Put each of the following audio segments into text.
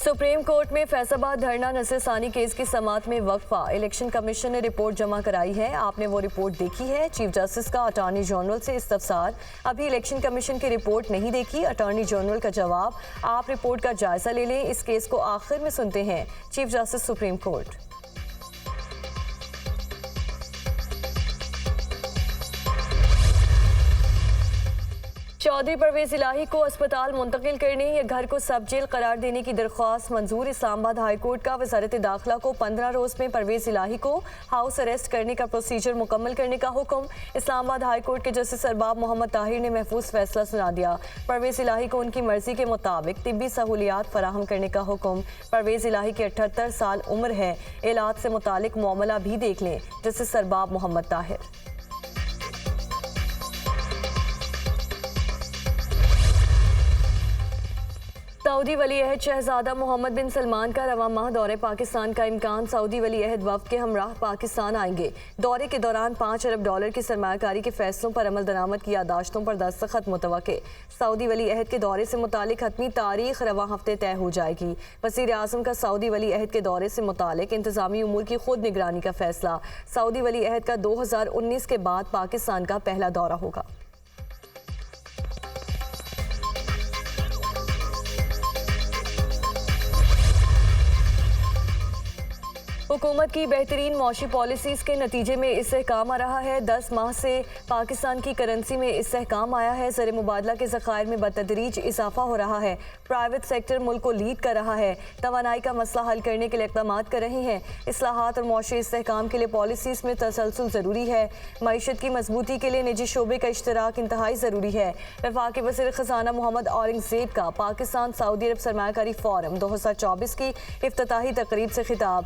Supreme court में फैसलाबाद धरना नसरसानी case की समाअत में वक्फा। इलेक्शन कमीशन ने रिपोर्ट जमा कराई है। आपने वो रिपोर्ट देखी है? चीफ जस्टिस का अटॉर्नी जनरल से इस्तफसार। अभी इलेक्शन कमीशन की रिपोर्ट नहीं देखी। अटॉर्नी जनरल का जवाब, आप रिपोर्ट का जायजा ले लें। इस केस को आखिर में सुनते हैं chief justice supreme court. Chaudhry Pervaiz Elahi को अस्पताल मुंतकिल करने या घर को सब जेल करार देने की दरख्वास्त मंजूर। इस्लामाबाद हाई कोर्ट का वजारत दाखिला को 15 रोज में परवेज इलाही को हाउस अरेस्ट करने का प्रोसीजर मुकम्मल करने का हुक्म। इस्लामाबाद हाई कोर्ट के जस्टिस अरबाब मोहम्मद ताहिर ने महफूज फैसला सुना दिया। परवेज इलाही को उनकी मर्जी के मुताबिक तिब्बी सहूलियात फराहम करने का हुक्म। परवेज इलाही की 78 साल उम्र है। इलाज से मुतालिक मामला भी देख लें। जस्टिस अरबाब मोहम्मद ताहिर। सऊदी वली अहद शहजादा मोहम्मद बिन सलमान का रवा माह दौरे पाकिस्तान का इम्कान। सऊदी वली अहद वफ़द के हमराह पाकिस्तान आएंगे। दौरे के दौरान $5 अरब की सरमायाकारी के फैसलों पर अमल दरामद की यादाश्तों पर दस्तखत मुतवक्के। सऊदी वली अहद के दौरे से मुतालिक हतमी तारीख रवा हफ्ते तय हो जाएगी। वज़ीर आज़म का सऊदी वली अहद के दौरे से मुतालिक इंतजामी उमूर की खुद निगरानी का फैसला। सऊदी वली अहद का 2019 के बाद पाकिस्तान का पहला दौरा होगा। हुकूमत की बेहतरीन मौशी पॉलिसीज के नतीजे में इस्तेहकाम आ रहा है। 10 माह से पाकिस्तान की करेंसी में इस्तेहकाम आया है। ज़र मुबादला के ज़खायर में बतदरीज इजाफा हो रहा है। प्राइवेट सेक्टर मुल्क को लीड कर रहा है। तवानाई का मसला हल करने के लिए इक़दाम कर रहे हैं। इस्लाहात और मौशी इस्तेहकाम के लिए पॉलिसीज में तसलसल ज़रूरी है। मईशत की मजबूती के लिए निजी शोबे का इश्तराक इंतहाई ज़रूरी है। वफाकी वज़ीर ख़जाना मोहम्मद औरंगज़ेब का पाकिस्तान सऊदी अरब सरमायाकारी फोरम 2024 की इफ्तिताही तकरीब से खिताब।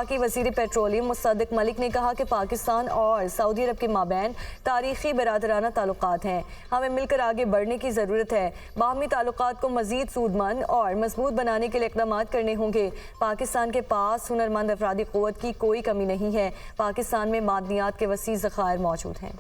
की वज़ीर पेट्रोलियम मुसद्दिक मलिक ने कहा कि पाकिस्तान और सऊदी अरब के माबैन तारीखी बिरादराना ताल्लुकात हैं। हमें मिलकर आगे बढ़ने की ज़रूरत है। बाहमी ताल्लुकात को मज़ीद सूदमंद और मजबूत बनाने के लिए इक़दाम करने होंगे। पाकिस्तान के पास हुनरमंद अफरादी क़ुव्वत की कोई कमी नहीं है। पाकिस्तान में मादनियात के वसी ज़खायर मौजूद हैं।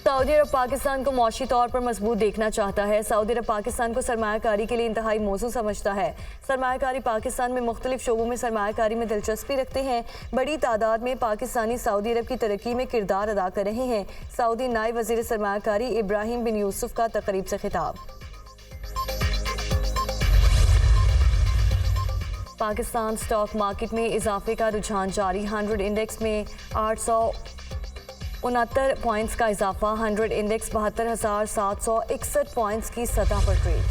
सऊदी अरब पाकिस्तान को मौशी तौर पर मजबूत देखना चाहता है। सऊदी अरब पाकिस्तान को सरमायाकारी के लिए इंतहाई मौजू समझता है। सरमायाकारी पाकिस्तान में मुख्तलिफ शोबों में सरमायाकारी में दिलचस्पी रखते हैं। बड़ी तादाद में पाकिस्तानी सऊदी अरब की तरक्की में किरदार अदा कर रहे हैं। सऊदी नायब वज़ीर सरमायाकारी इब्राहिम बिन यूसुफ का तकरीब से खिताब। पाकिस्तान स्टॉक मार्केट में इजाफे का रुझान जारी। 100 इंडेक्स में 869 पॉइंट्स का इजाफा। 100 इंडेक्स 72,761 पॉइंट्स की सतह पर ट्रेड।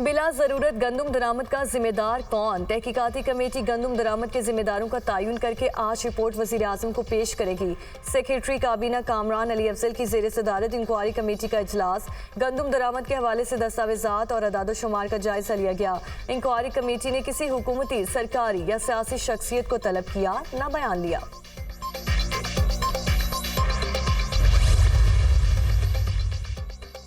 बिला ज़रूरत गंदम दरामद का जिम्मेदार कौन? तहकीकाती कमेटी गंदम दरामद के जिम्मेदारों का तयन करके आज रिपोर्ट वज़ीर आज़म को पेश करेगी। सेक्रेटरी काबीना कामरान अली अफजल की ज़ेर सदारत इंक्वायरी कमेटी का इजलास। गंदम दरामद के हवाले से दस्तावेज़ात और अदाद-ओ-शुमार का जायजा लिया गया। इंक्वायरी कमेटी ने किसी हुकूमती, सरकारी या सियासी शख्सियत को तलब किया, न बयान लिया।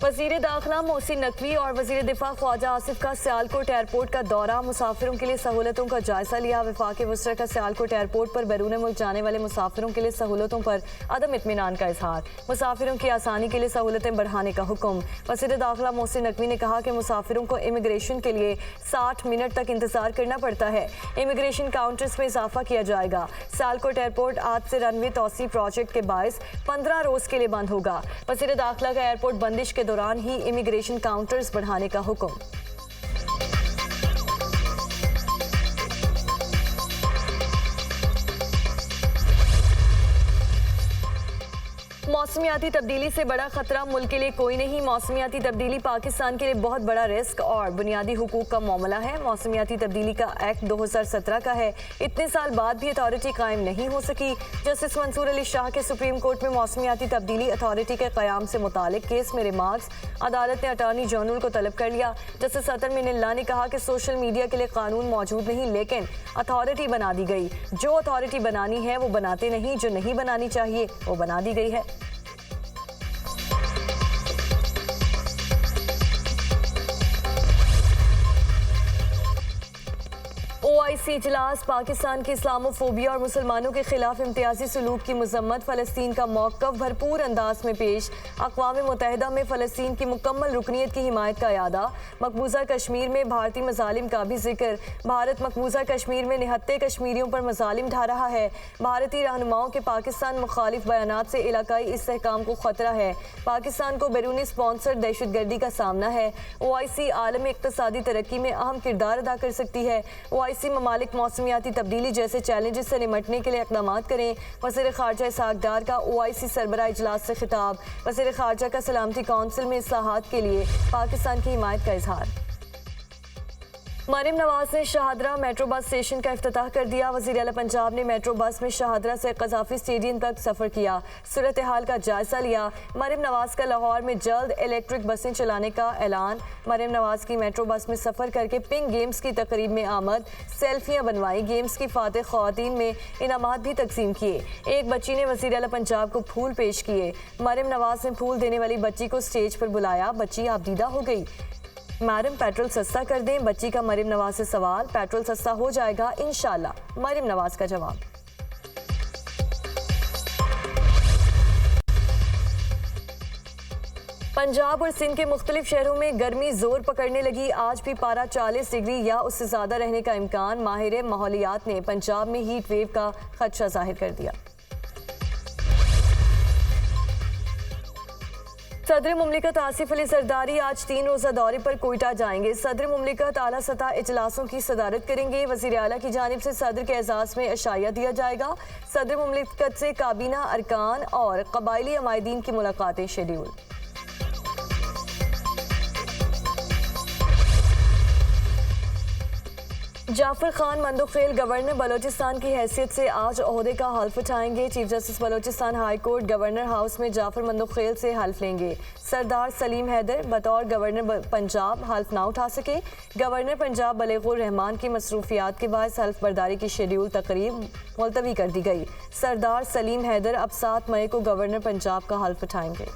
वज़ीर दाखिला मोहसिन नकवी और वज़ीर दिफा ख्वाजा आसिफ का सियालकोट एयरपोर्ट का दौरा। मुसाफिरों के लिए सहूलतों का जायजा लिया। वफाकी वज़रा का सियालकोट एयरपोर्ट पर बैरून मुल्क जाने वाले मुसाफिरों के लिए सहूलतों पर अदम इत्मीनान का इजहार। मुसाफिरों की आसानी के लिए सहूलतें बढ़ाने का हुक्म। वज़ीर दाखिला मोहसिन नकवी ने कहा कि मुसाफिरों को इमिग्रेशन के लिए 60 मिनट तक इंतजार करना पड़ता है। इमिग्रेशन काउंटर्स में इजाफा किया जाएगा। सियालकोट एयरपोर्ट आज से रनवे तोसी प्रोजेक्ट के बायस 15 रोज के लिए बंद होगा। वज़ीर दाखिला का एयरपोर्ट बंदिश के दौरान ही इमिग्रेशन काउंटर्स बढ़ाने का हुक्म। मौसमियाती तब्दीली से बड़ा खतरा मुल्क के लिए कोई नहीं। मौसमियाती तब्दीली पाकिस्तान के लिए बहुत बड़ा रिस्क और बुनियादी हुकूक का मामला है। मौसमियाती तब्दीली का एक्ट 2017 का है। इतने साल बाद भी अथॉरिटी कायम नहीं हो सकी। जस्टिस मंसूर अली शाह के सुप्रीम कोर्ट में मौसमियाती तब्दीली अथॉरिटी के क़याम से मुतालिक केस में रिमार्क्स। अदालत ने अटॉर्नी जनरल को तलब कर लिया। जस्टिस अतर मिनल्ला ने कहा कि सोशल मीडिया के लिए कानून मौजूद नहीं, लेकिन अथॉरिटी बना दी गई। जो अथॉरिटी बनानी है वो बनाते नहीं, जो नहीं बनानी चाहिए वो बना दी गई है। OIC OIC इजलास पाकिस्तान की इस्लामोफोबिया और मुसलमानों के खिलाफ इम्तियाजी सलूक की मजम्मत, फ़लस्तीन का मौक़िफ़ भरपूर अंदाज में पेश। अक़वाम मुत्तहिदा में फ़लस्तीन की मुकम्मल रुकनीत की हिमायत का यादा। मकबूजा कश्मीर में भारतीय मज़ालिम का भी जिक्र। भारत मकबूजा कश्मीर में निहत्ते कश्मीरियों पर मज़ालिम ढा रहा है। भारतीय रहनुमाओं के पाकिस्तान मुखालिफ बयानात से इलाकाई इस्तेहकाम को ख़तरा है। पाकिस्तान को बैरूनी स्पॉन्सर दहशतगर्दी का सामना है। OIC आलमी इक़्तिसादी तरक्की में अहम किरदार अदा कर सकती है। OIC ममालिक मौसमियाती तब्दीली जैसे चैलेंजेस से निमटने के लिए इक़दाम करें। वज़ीर ख़ारजा इसहाक़ डार का OIC सरबराह इजलास से खिताब। वज़ीर ख़ारजा का सलामती कौंसिल में इस्लाहात के लिए पाकिस्तान की हिमायत का इजहार। मरियम नवाज ने शाहदरा मेट्रो बस स्टेशन का इफ्तिताह कर दिया। वज़ीर आला पंजाब ने मेट्रो बस में शाहदरा से क़ज़ाफ़ी स्टेडियम तक सफ़र किया, सूरत हाल का जायज़ा लिया। मरियम नवाज का लाहौर में जल्द इलेक्ट्रिक बसें चलाने का ऐलान। मरियम नवाज की मेट्रो बस में सफ़र करके पिंक गेम्स की तकरीब में आमद, सेल्फियाँ बनवाई। गेम्स की फातेह ख़वातीन में इनामात भी तकसीम किए। एक बच्ची ने वज़ीर आला पंजाब को फूल पेश किए। मरियम नवाज ने फूल देने वाली बच्ची को स्टेज पर बुलाया। बच्ची आबदीदा हो गई। मैडम पेट्रोल सस्ता कर दें, बच्ची का मरियम नवाज से सवाल। पेट्रोल सस्ता हो जाएगा इंशाल्लाह, मरियम नवाज का जवाब। पंजाब और सिंध के मुख्तलिफ शहरों में गर्मी जोर पकड़ने लगी। आज भी पारा 40 डिग्री या उससे ज़्यादा रहने का इम्कान। माहिर माहौलियात ने पंजाब में हीट वेव का खदशा जाहिर कर दिया। सदर मुमलिकत आसिफ अली जरदारी आज 3 रोज़ा दौरे पर कोयटा जाएंगे। सदर मुमलिकत आला सतह इजलासों की सदारत करेंगे। वज़ीर आला की जानिब से सदर के एजाज़ में अशाया दिया जाएगा। सदर मुमलिकत से काबीना अरकान और कबायली अमायदीन की मुलाकातें शेड्यूल। जाफर खान मंदोखेल गवर्नर बलोचिस्तान की हैसियत से आज ओहदे का हल्फ उठाएंगे। Chief justice Balochistan high court governor house में जाफर मंदोखेल से हल्फ लेंगे। सरदार सलीम हैदर बतौर गवर्नर पंजाब हल्फ ना उठा सके। गवर्नर पंजाब बलेगुर रहमान की मसरूफियात के बाद हल्फ बर्दारी की शेड्यूल तकरीब मुलतवी कर दी गई। सरदार सलीम हैदर अब 7 मई को गवर्नर पंजाब का हल्फ उठाएंगे।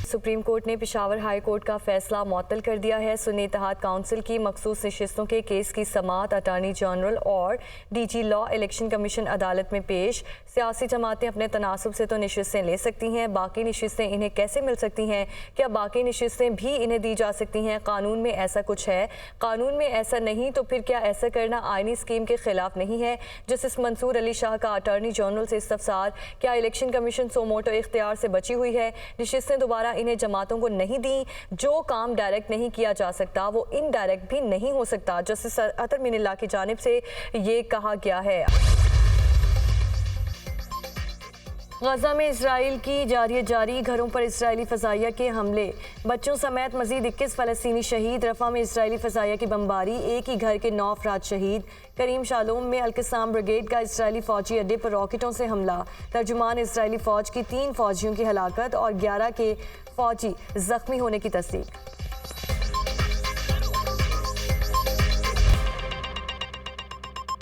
सुप्रीम कोर्ट ने पेशावर हाई कोर्ट का फैसला मुअत्तल कर दिया है। सुन्नी इत्तेहाद काउंसिल की मखसूस नशिस्तों के केस की समाअत अटार्नी जनरल और DG लॉ इलेक्शन कमीशन अदालत में पेश। सियासी जमातें अपने तनासब से तो नशिस्तें ले सकती हैं, बाकी नशिस्तें इन्हें कैसे मिल सकती हैं? क्या बाकी नशिस्तें भी इन्हें दी जा सकती हैं? कानून में ऐसा कुछ है? कानून में ऐसा नहीं तो फिर क्या ऐसा करना आईनी स्कीम के खिलाफ नहीं है? जस्टिस मंसूर अली शाह का अटार्नी जनरल से इस्तफसार। क्या इलेक्शन कमीशन सो मोटो इख्तियार से बची हुई है? नशिस्तें दोबारा इन्हें जमातों को नहीं दी। जो काम डायरेक्ट नहीं किया जा सकता वो इनडायरेक्ट भी नहीं हो सकता। जस्टिस अतर मिनिल्लाह की जानिब से ये कहा गया है। गजा में इसराइल की जारी घरों पर इसराइली फ़ज़ाइया के हमले, बच्चों समेत मजीद 21 फ़लस्तीनी शहीद। रफ़ा में इसराइली फ़ज़ाइया की बमबारी, एक ही घर के 9 अफराद शहीद। करीम शालोम में अल-क़स्साम ब्रिगेड का इसराइली फ़ौजी अड्डे पर रॉकेटों से हमला। तर्जुमान इसराइली फ़ौज की 3 फ़ौजियों की हलाकत और 11 के फ़ौजी ज़ख्मी होने की तस्दीक।